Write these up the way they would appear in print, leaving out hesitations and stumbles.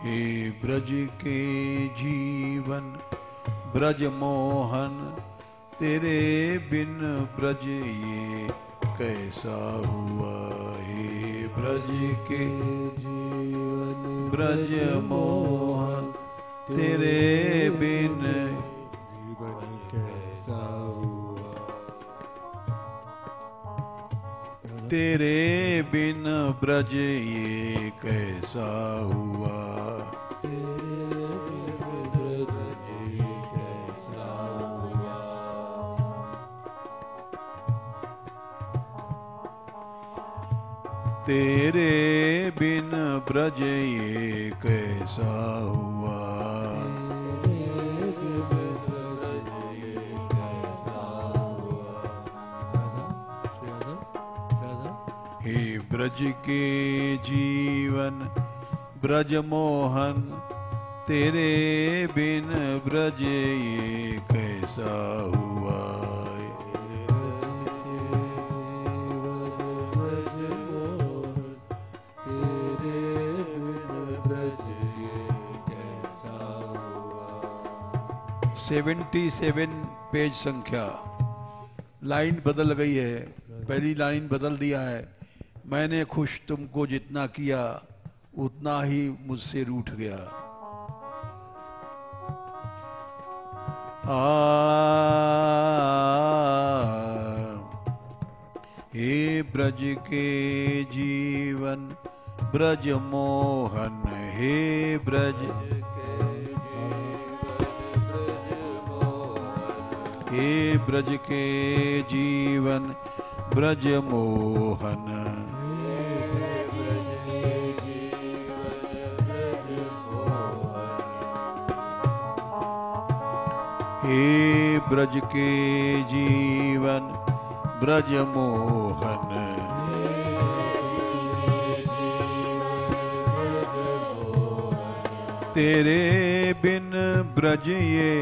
हे ब्रज के जीवन ब्रज मोहन, तेरे बिन ब्रज ये कैसा हुआ। हे ब्रज के जीवन ब्रज मोहन, तेरे बिन जीवन कैसा हुआ। तेरे बिन ब्रज ये कैसा हुआ। तेरे बिन ब्रज ये कैसा हुआ। हे ब्रज के जीवन ब्रज मोहन, तेरे बिन ब्रज ये कैसा हुआ। सेवेंटी 7 पेज संख्या। लाइन बदल गई है, पहली लाइन बदल दिया है। मैंने खुश तुमको जितना किया, उतना ही मुझसे रूठ गया। हे ब्रज के जीवन ब्रज मोहन, हे ब्रज हे ब्रज के जीवन ब्रज मोहन। हे ब्रज के जीवन ब्रज मोहन। तेरे बिन ब्रज ये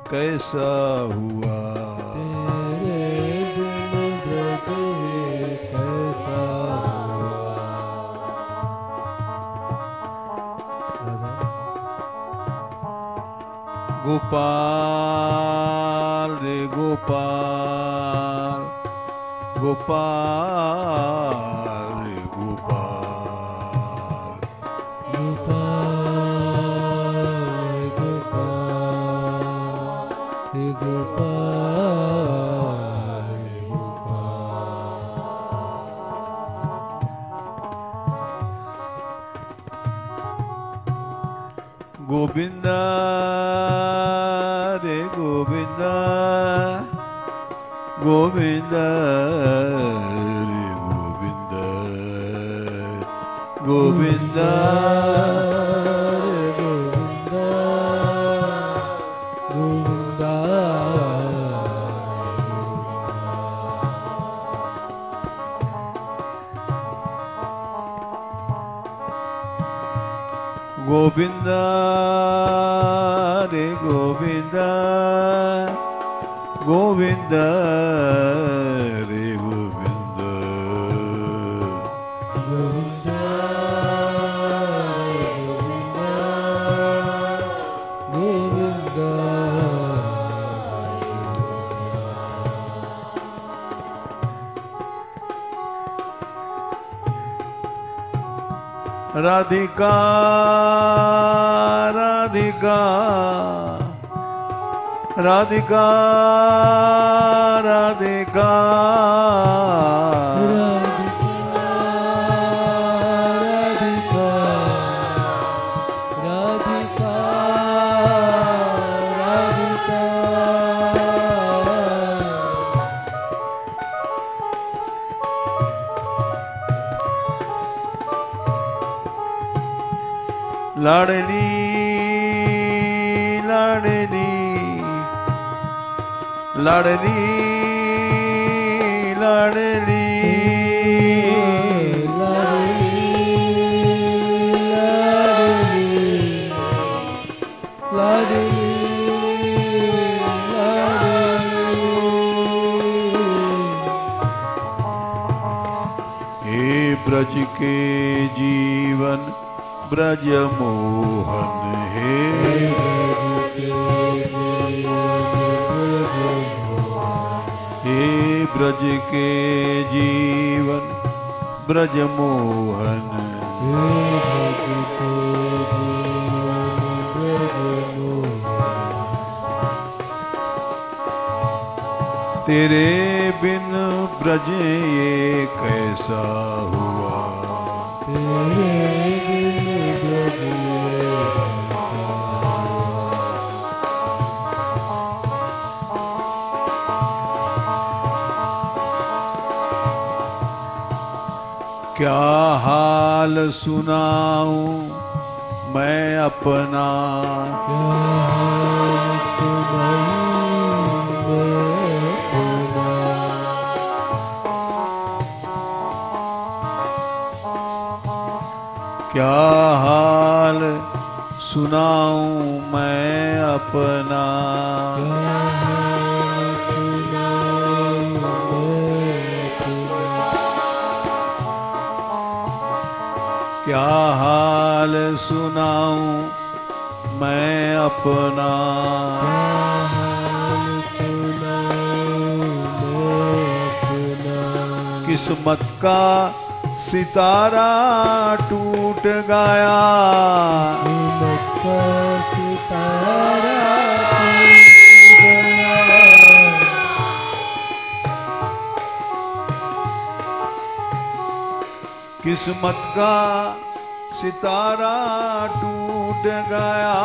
कैसा हुआ। तेरे बिन ब्रज ये कैसा हुआ। गोपाल रे गोपाल, गोपाल रे गोपाल, गोपाल रे गोपाल, रे गोपाल रे गोपाल। गोविंदा रे गोविंदा, गोविंदा रे गोविंदा, गोविंदा रे गोविंदा, गोविंदा। गोविंदा रे गोविंदा, गोविंदा रे गोविंदा, गोविंदा गोविंदा, गोविंदा। राधिका राधिका राधिका राधिका, राधिका राधिका राधिका, लाडली लाडली लाडली लाडली, लाडली लाडली। हे ब्रज के जीवन ब्रज मोहन, हे ब्रज के जीवन ब्रज मोहन, तेरे बिन ब्रज ये कैसा हुआ, तेरे बिन ब्रज ये क्या हाल सुनाऊं मैं अपना, क्या हाल सुनाऊं मैं अपना। क्या हाल सुनाऊं मैं अपना, क्या हाल सुनाऊं मैं अपना। क्या हाल सुनाऊं मैं अपना, किस्मत का सितारा टूट गया, किस्मत का सितारा टूट गया। किस्मत का सितारा टूट गया,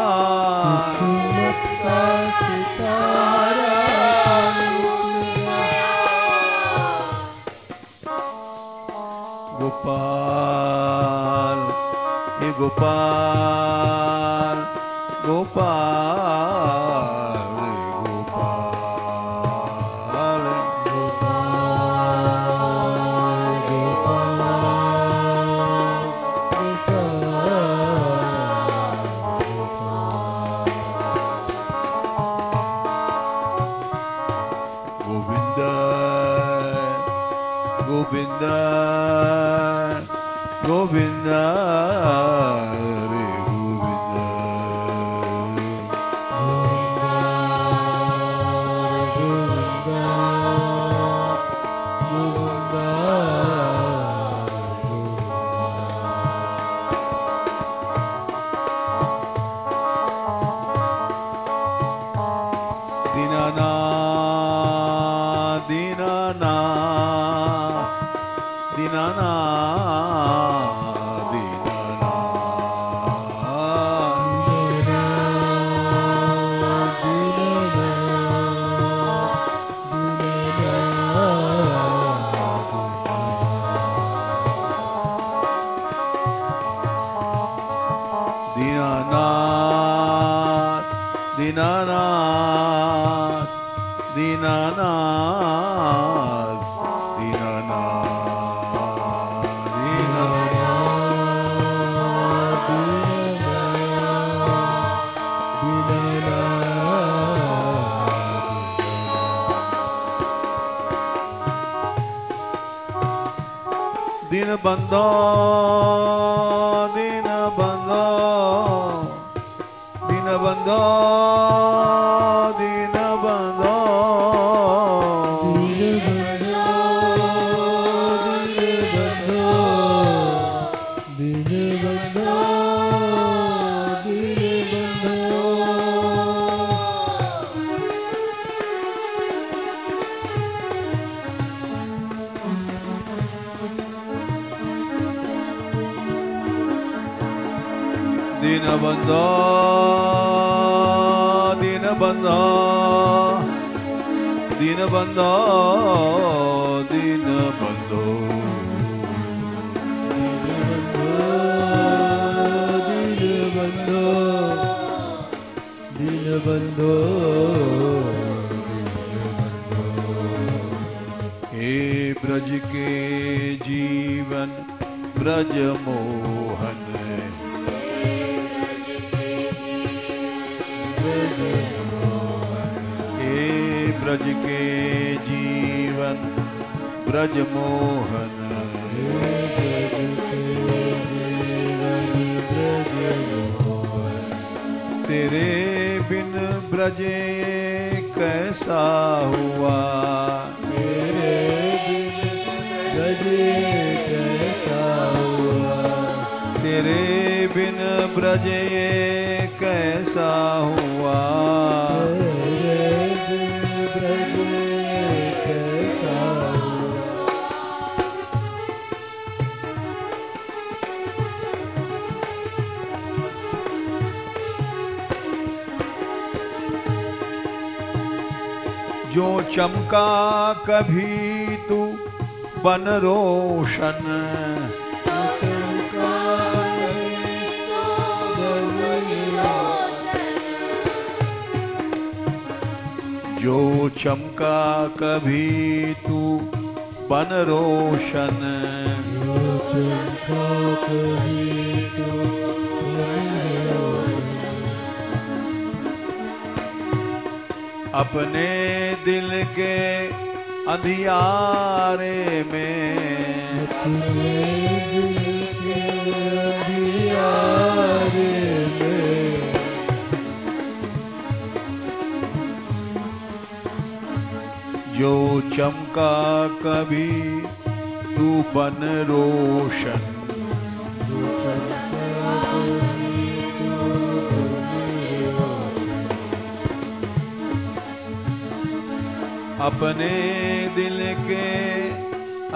किस्मत का सितारा टूट गया। गोपाल हे गोपाल गोपाल हे गोपाल, गोविंद गोविंद गोविंद रे गोविंद, दीनानाथ दीनानाथ दीनानाथ दीनानाथ दीनानाथ दीनानाथ दिन बंदो दिन बंदो दिन बंदो दिन बंदो दिन बंदो दिन बंदो दिन बंदो दिन बंदो दिन बंदो हे ब्रज के जीवन ब्रज मोहन हे ब्रज के जीवन ब्रज मोहन, तेरे बिन ब्रज कैसा हुआ, तेरे बिन ब्रज कैसा हुआ, तेरे बिन ब्रज कैसा हुआ, तेरे बिन ब्रज कैसा हुआ। जो चमका कभी तू बन रोशन, जो चमका कभी तू बन रोशन, जो चमका कभी तू अपने दिल के अंधियारे में, अपने दिल के अंधियारे में, जो चमका कभी तू बन रोशन, जो चमका कभी तू बन रोशन, अपने दिल के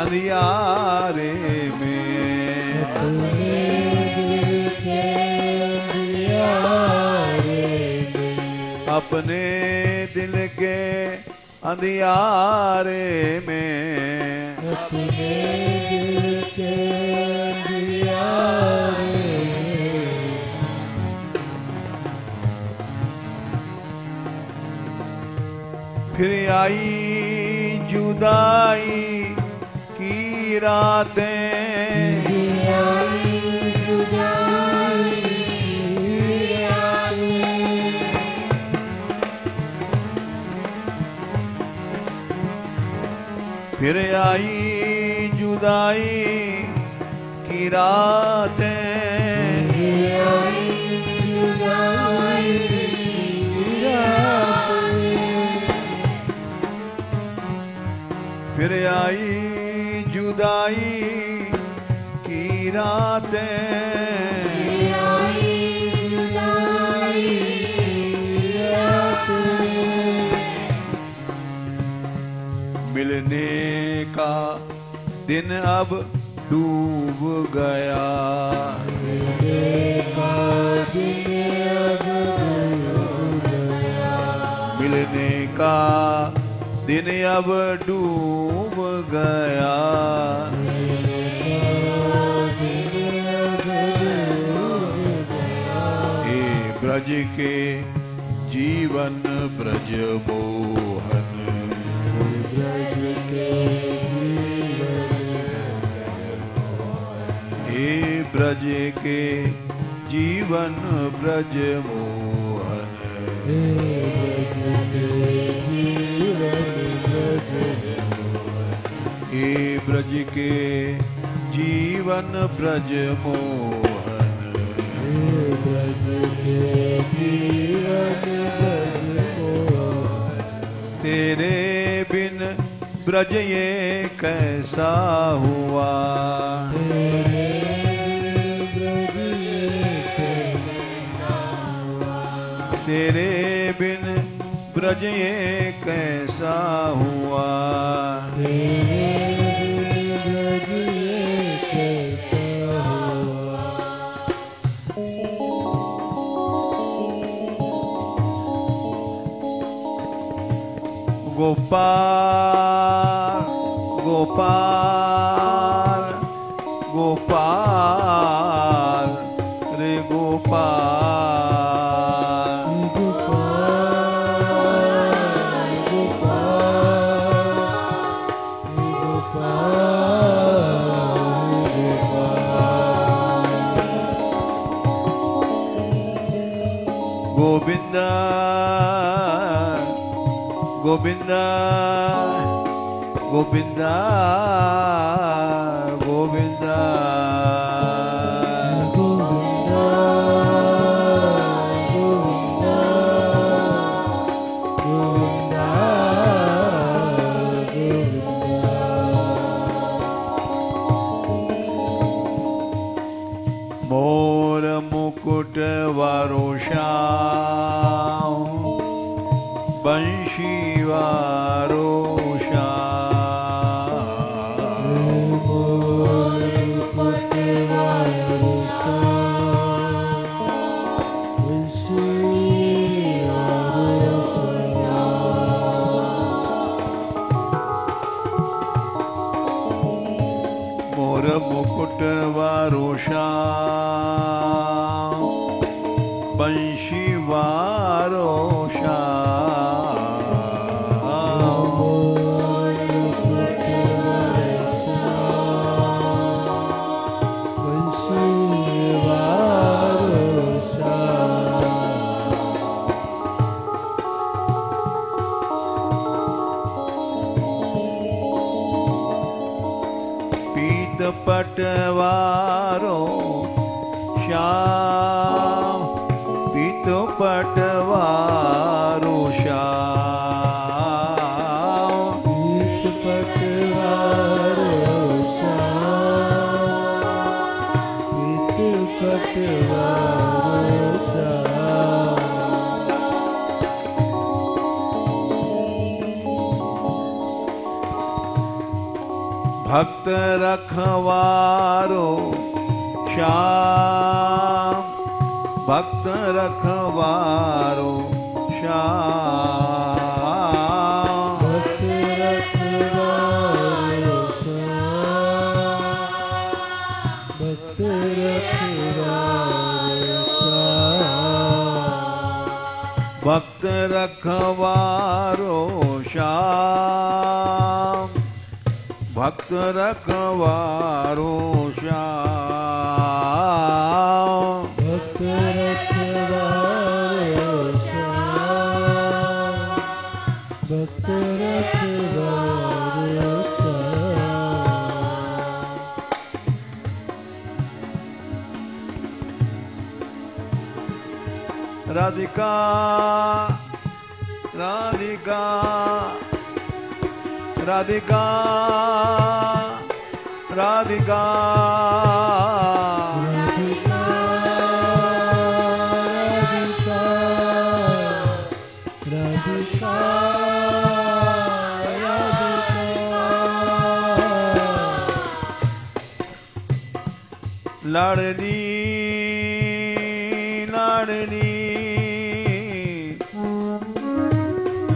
अंधियारे में, अपने दिल के अंधियारे में, अपने दिल के अंधियारे में, अपने दिल के अंधियारे में, फिर आई जुदाई की रातें, फिर आई जुदाई की रातें, फिर आई जुदाई की रातें, मिलने का दिन अब डूब गया, मिलने का दिन अब डूब गया, हे ब्रज के जीवन ब्रज मोहन, हे ब्रज के जीवन ब्रज मोहन, हे ब्रज के जीवन ब्रज मोहन, तेरे बिन ब्रज ये कैसा हुआ, तेरे बिन ब्रज ये कैसा हुआ, गोपाल गोपाल गोपाल रे गोपाल, गोविंदा गोविंदा गोविंदा गोविंदा मोर मुकुट वारो श्याम बंशी वारो मोर मुकुट वारो श्याम बंशी वारो पटवारो श्याम पीत पटवारो श्याम पीत पटवारो श्याम पीत पटवारो श्याम भक्त रखवारो श्याम भक्त रखवारो श्याम भक्त रखवारो श्याम भक्त रखवारो श्याम भक्त रखवारो श्याम भक्त रखवारो श्याम भक्त रखवारो श्याम भक्त रखवारो श्याम राधिका राधिका राधिका राधिका राधिका राधिका राधिका लाडली लाडली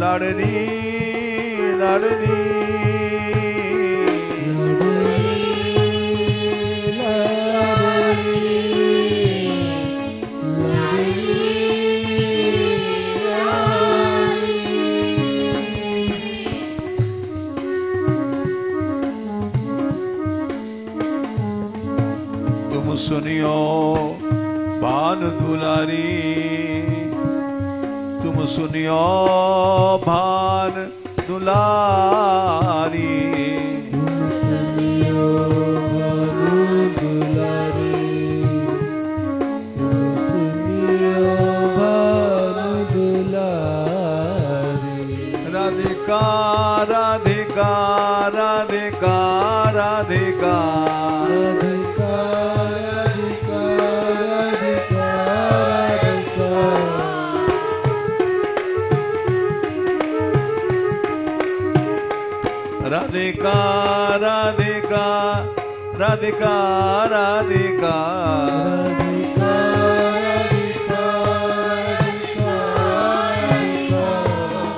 लाडली लाडली तुम सुनियो भान दुलारी तुम सुनियो भान दुलारी तुम सुनियो भान दुलारी तुम सुनियो भान दुलारी राधिका राधिका राधिका राधिका राधिका राधिका राधिका राधिका राधिका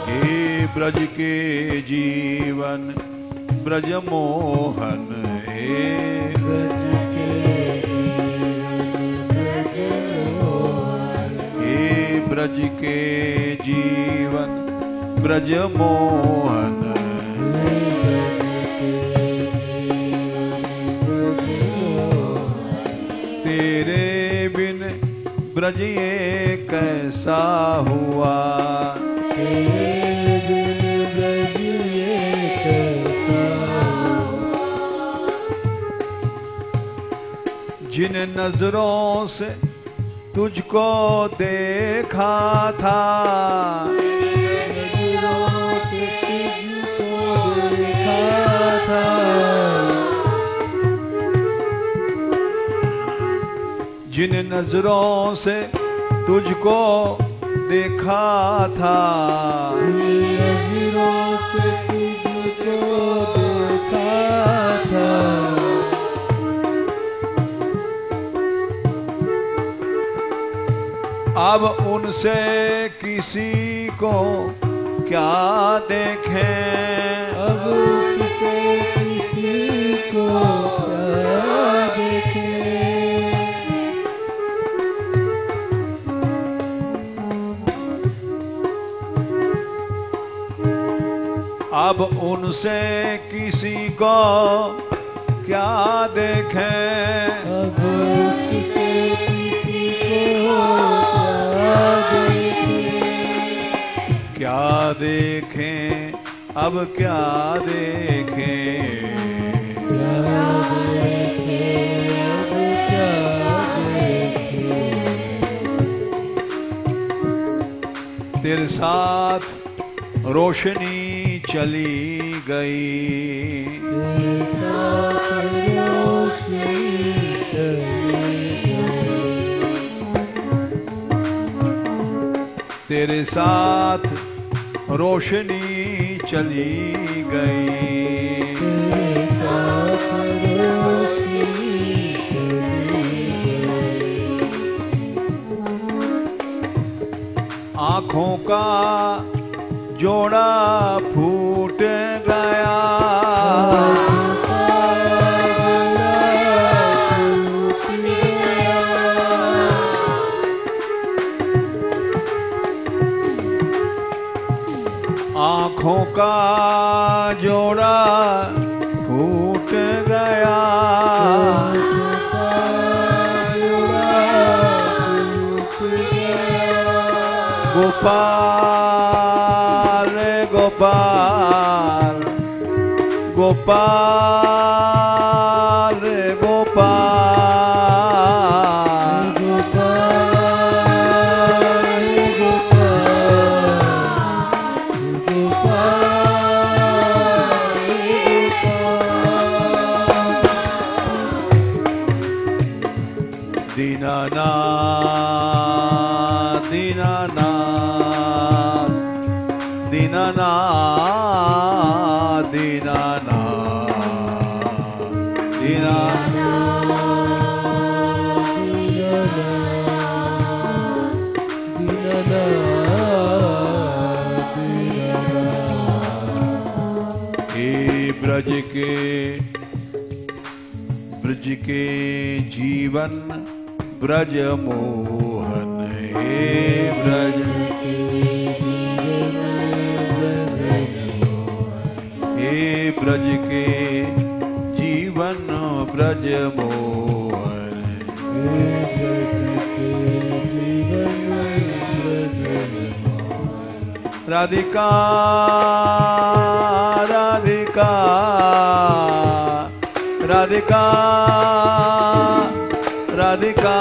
हे ब्रज के जीवन ब्रज मोहन हे ब्रज के हे ब्रज के जीवन ब्रज मोहन तेरे बिन ब्रज ये कैसा हुआ, हे दिल ब्रज ये कैसा हुआ। जिन नजरों से तुझको देखा था, नजरों से तुझको देखा था, जिन नजरों से तुझको देखा था, नजरों से तुझको देखा था, अब उनसे किसी को क्या देखें, अब उससे किसी को क्या देखें। अब उनसे किसी को क्या देखें, अब उससे किसी को क्या देखें, अब क्या देखें, क्या देखें, अब क्या देखें। तेरे साथ रोशनी चली गई, तेरे साथ रोशनी चली गई, तेरे साथ रोशनी चली गई, तेरे साथ रोशनी चली गई। आँखों का जोड़ा फूट गया, आँखों का जोड़ा फूट गया, गोपाल गोपाल गोपाल गोपाल, दीनानाथ दीनानाथ दीनानाथ दीनानाथ दीनानाथ, हे ब्रज के जीवन ब्रज मोहन, हे ब्रज हे ब्रज के जीवन ब्रज मोहन, राधिका राधिका राधिका राधिका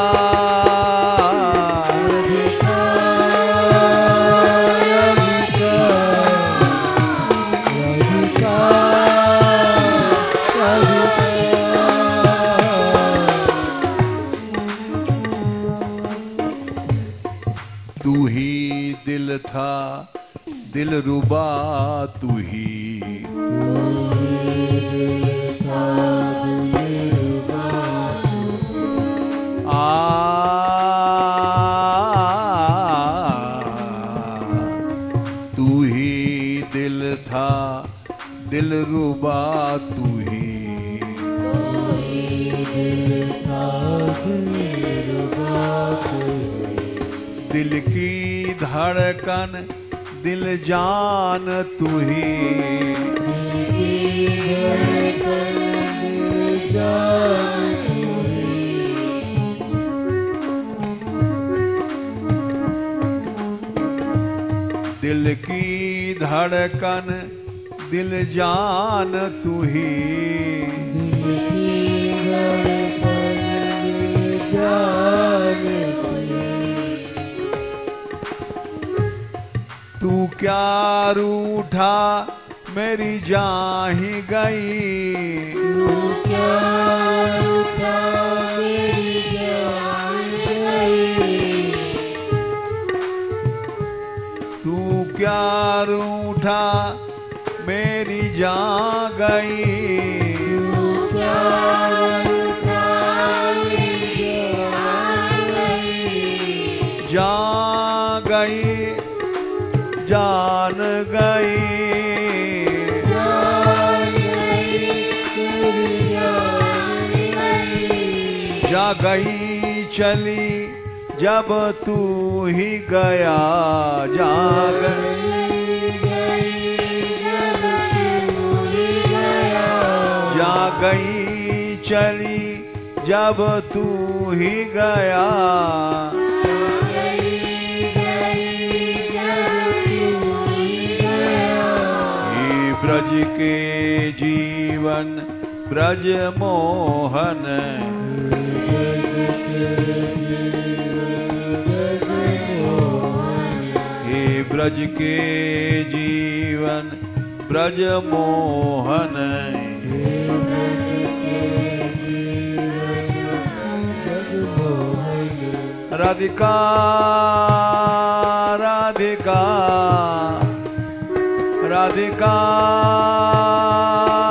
तू ही दिल था दिल रुबा, तू ही तू ही दिल था दिल रुबा, तू ही दिल की धड़कन दिल जान, तू ही दिल की धड़कन दिल जान तू ही, दिल की धड़कन दिल जान तू क्या रूठा मेरी जान ही गई, तू क्या रूठा मेरी जान गई, तू क्या रूठा मेरी जान गई, तू क्या रूठा मेरी जान गई, जान गई जान गई, जान गई तेरी जान गई, जा गई चली जब तू ही गया, जा गई जा गई चली जब तू ही गया, ब्रज के जीवन ब्रज मोहन, हे ब्रज के जीवन ब्रज मोहन, राधिका राधिका राधिका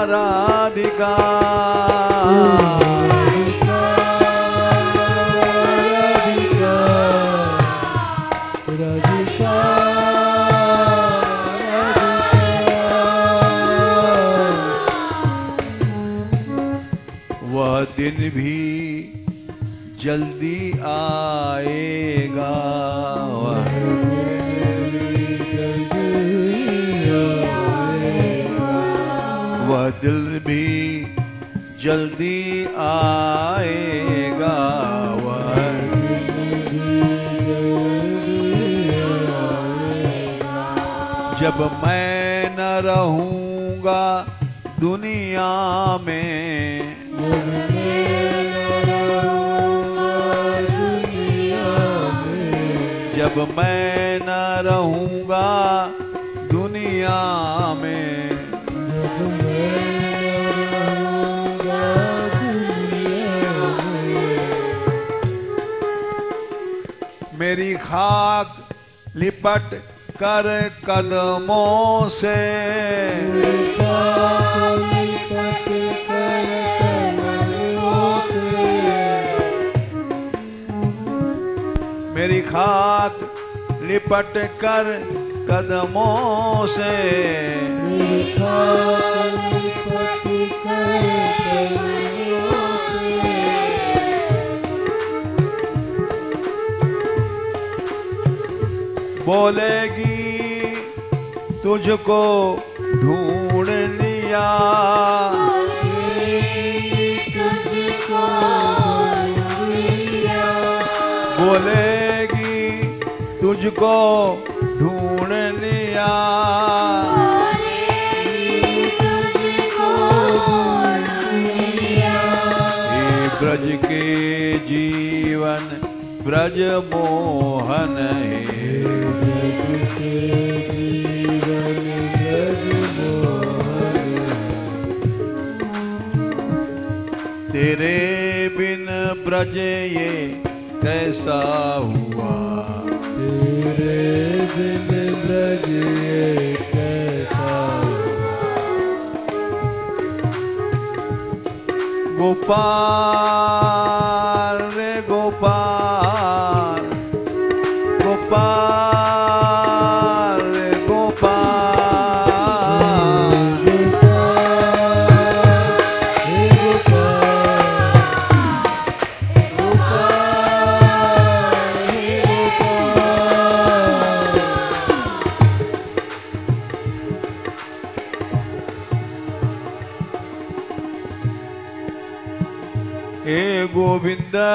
राधिका वह दिन भी जल्दी आएगा, वह दिल भी जल्दी आएगा, वह जब मैं न रहूंगा दुनिया में, जब मैं न रहूंगा दुनिया में, मेरी खाक लिपट कर कदमों से, मेरी खाक लिपट कर कदमों से, बोलेगी तुझको ढूंढ लिया, बोलेगी तुझको ढूंढ लिया, ये ब्रज के जीवन ब्रज मोहन है, तेरे बिन ब्रज ये कैसा हुआ, तेरे बिन ब्रज ये कैसा गोपाल रे गोपाल, गोपाल रे गोपाल, हे गोविंदा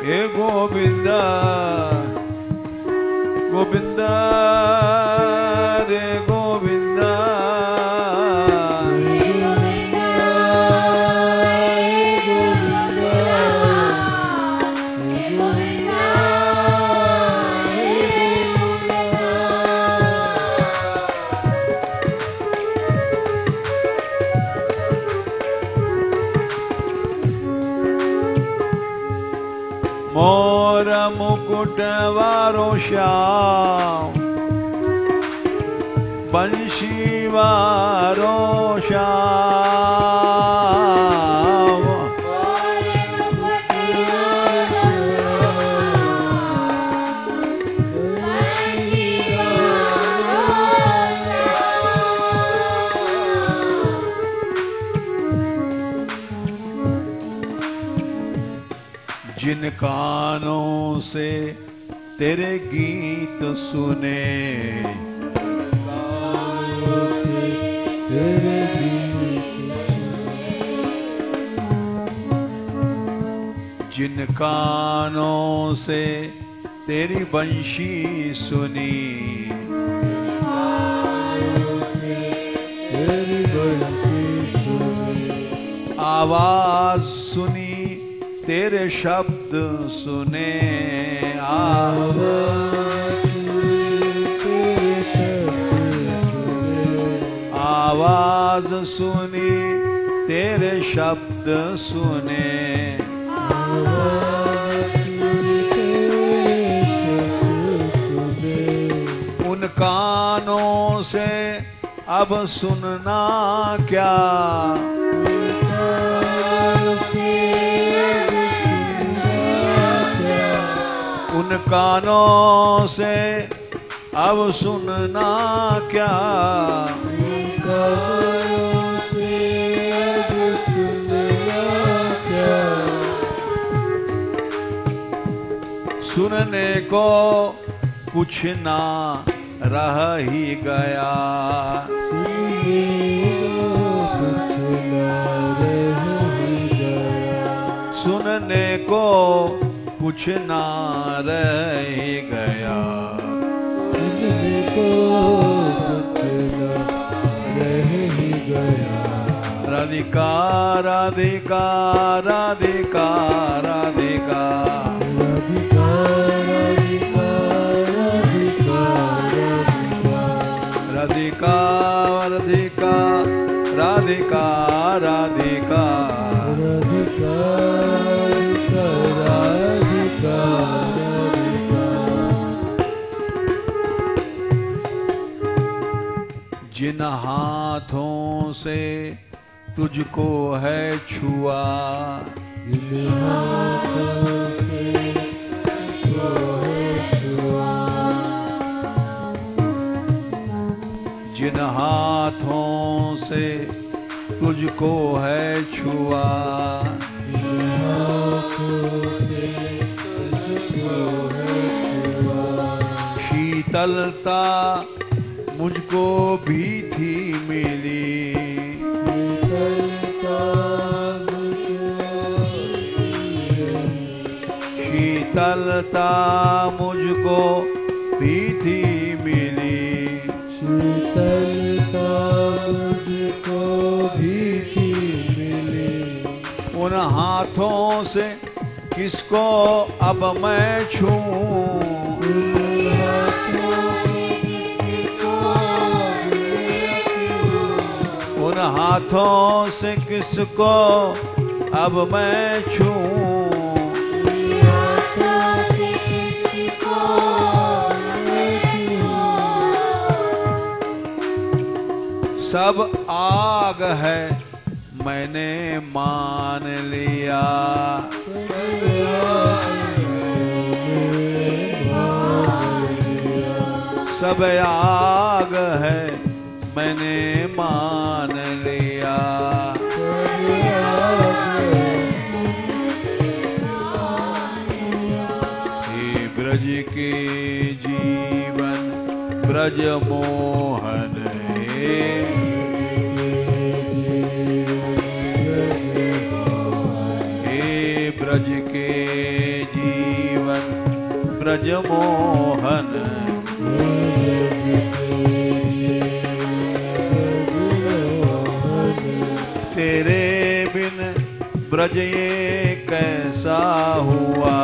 हे गोविंदा गोविंद रे गोविंद मोर मुकुट वारो श्याम बंशी वारो श्याम जिन कानों से तेरे गीत सुने तेरे गीत जिन कानों से तेरी बंशी सुनी तेरी बंशी सुनी आवाज सुनी तेरे शब्द सुने आवाज सुनी तेरे शब्द सुने उन कानों से अब सुनना क्या उन कानों से अब सुनना क्या सुनने को कुछ ना रह ही गया सुनने को कुछ ना रह गया सुनने को कुछ ना रह गया राधिका राधिका राधिका राधिका राधिका राधिका राधिका राधिका राधिका राधिका राधिका जिन हाथों से तुझको है छुआ जिन हाथों से तुझको है छुआ शीतलता मुझको भी थी मिली शीतलता मुझको भी थी मिली शीतलता मुझको भी थी मिली उन हाथों से किसको अब मैं छूं उन हाथों से किसको अब मैं छूं सब आग है मैंने मान लिया सब आग है मैंने मान लिया ये ब्रज के जीवन ब्रज मोहन हे ब्रज के जीवन ब्रज मोहन ब्रज ये कैसा हुआ,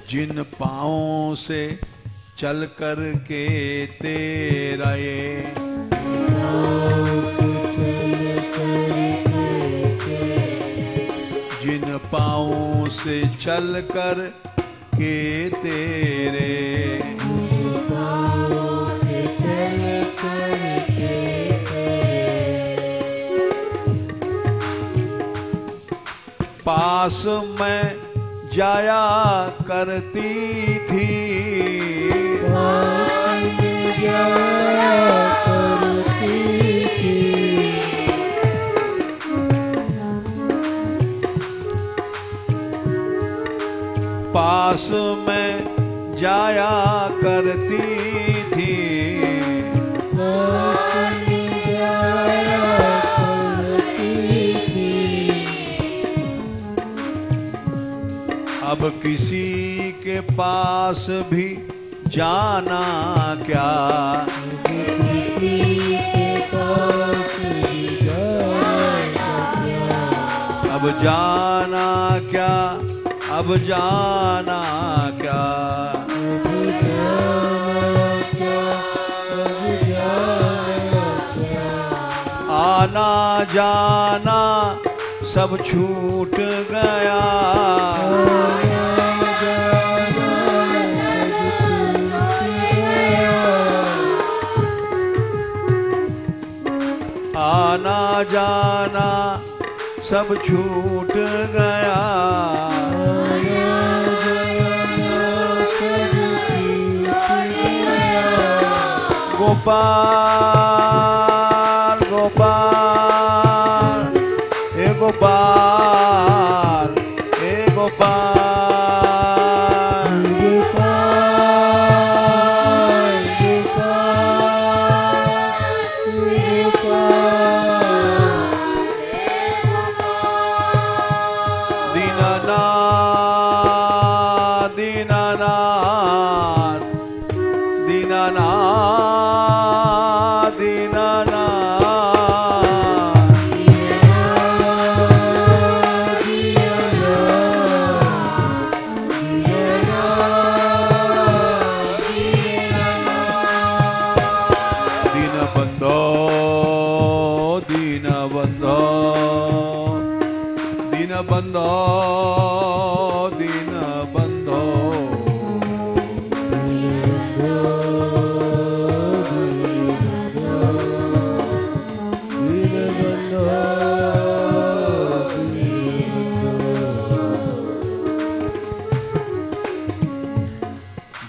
जिन पाँवों से चल कर के तेरा ये, जिन पाँवों से चल कर के तेरे, पास में जाया करती थी, पास में जाया करती थी, अब किसी के पास भी जाना क्या, अब जाना क्या, अब जाना क्या, आना जाना सब छूट गया, आना जाना सब छूट गया, गोपाल गोपाल हे गोपाल हे गोपाल गोपाल गोपाल दीनानाथ दीनानाथ दीनानाथ दीनानाथ दीनबंधो दीनबंधो दीनबंधो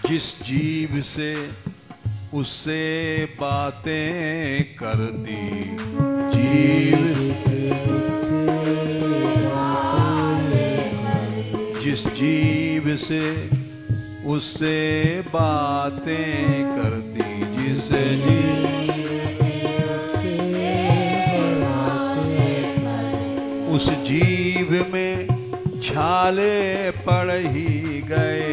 जिस जीव से उससे बातें करती, जीव जिस जीव से उससे बातें करती, जिस जीव उस जीव में छाले पड़ ही गए,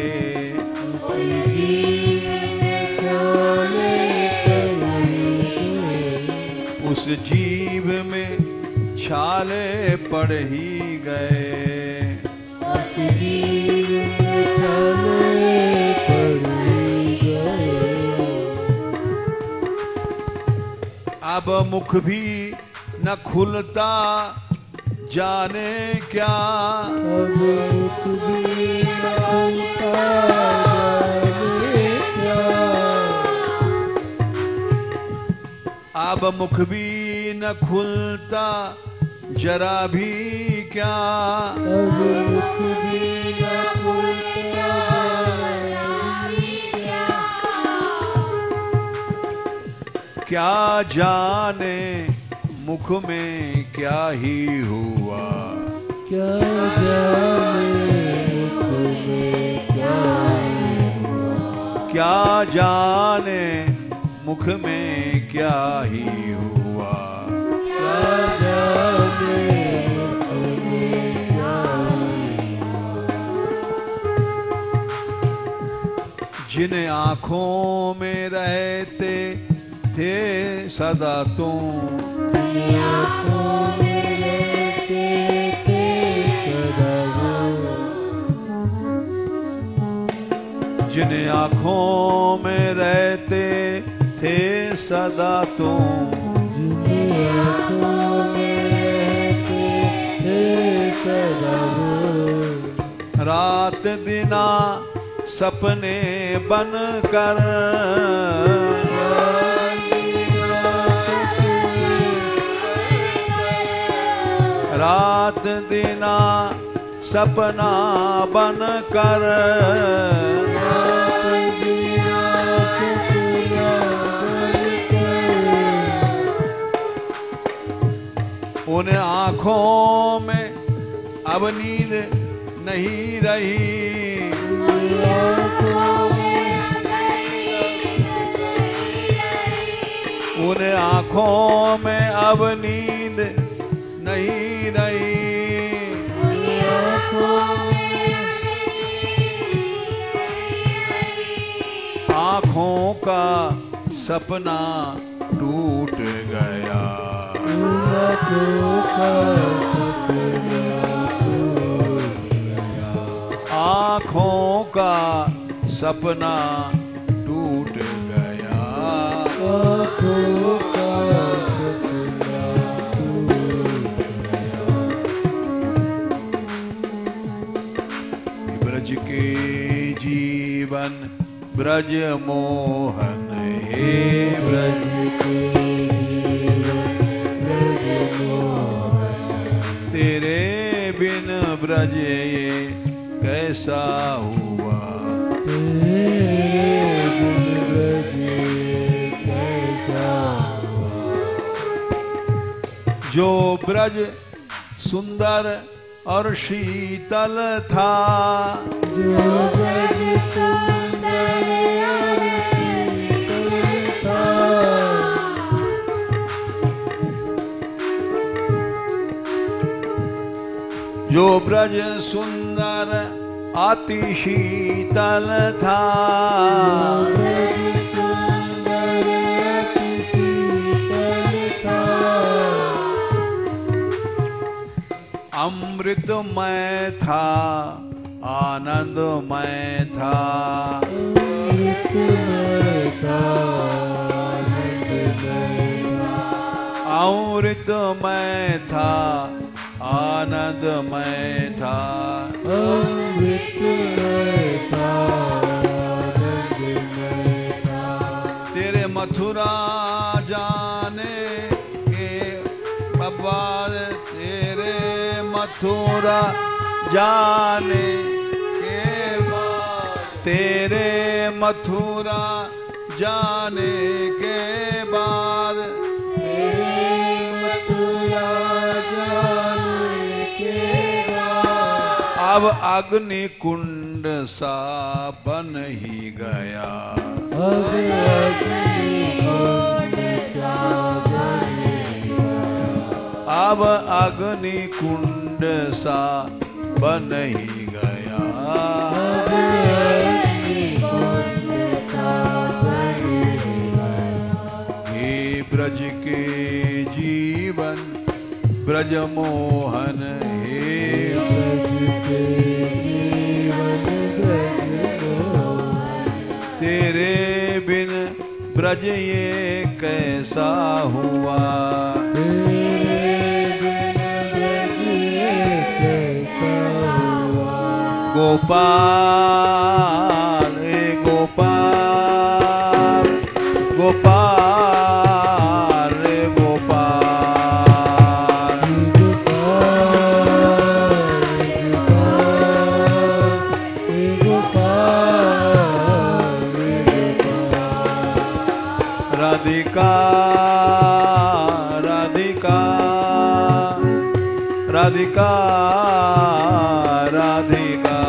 उस जीव में छाले पड़ ही गए, अब मुख भी न खुलता जाने क्या, अब मुख भी न खुलता जाने क्या, अब मुख भी न खुलता जरा भी क्या, अब मुख भी न खुलता क्या जाने मुख में क्या ही हुआ, क्या जाने मुख में क्या ही हुआ, क्या जाने मुख में क्या ही हुआ, क्या जाने मुख में क्या ही हुआ। जिन आँखों में रहते थे सदा तुम, जिन आँखों में रहते थे सदा तुम, रात दिना सपने बन कर, रात दिना सपना बन कर, उन आँखों में अब नींद नहीं रही, उन आँखों में अब नींद नहीं रही, आँखों का सपना टूट गया, आँखों का सपना टूट गया, ब्रज के जीवन ब्रज मोहन हे, ब्रज तेरे बिन ब्रज ये कैसा हुआ, जो ब्रज सुंदर और शीतल था, जो ब्रज सुंदर और शीतल था, जो ब्रज सुंदर अति शीतल था, अमृतमय था, आनंदमय था, अमृतमय था, आनंदमय था, अमृतमय था, आनंदमय था, तेरे मथुरा जाने के बाद, तेरे मथुरा जाने के बाद, तेरे मथुरा जाने के बाद, तेरे मथुरा जाने के बाद, अब अग्नि कुंड सा बन ही गया, अब अग्नि कुंड सा बन ही गया, अब अग्नि कुंड सा बन ही गया, अब अग्नि कुंड सा बन ही गया, हे ब्रज के जीवन ब्रज मोहन हे, ब्रज के जीवन ब्रज मोहन, तेरे बिन ब्रज ये कैसा हुआ, गोपाल हे गोपाल, गोपाल रे गोपाल, राधिका राधिका राधिका राधिका,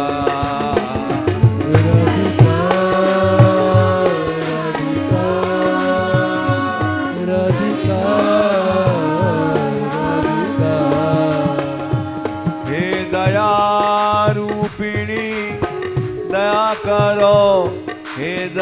करो हे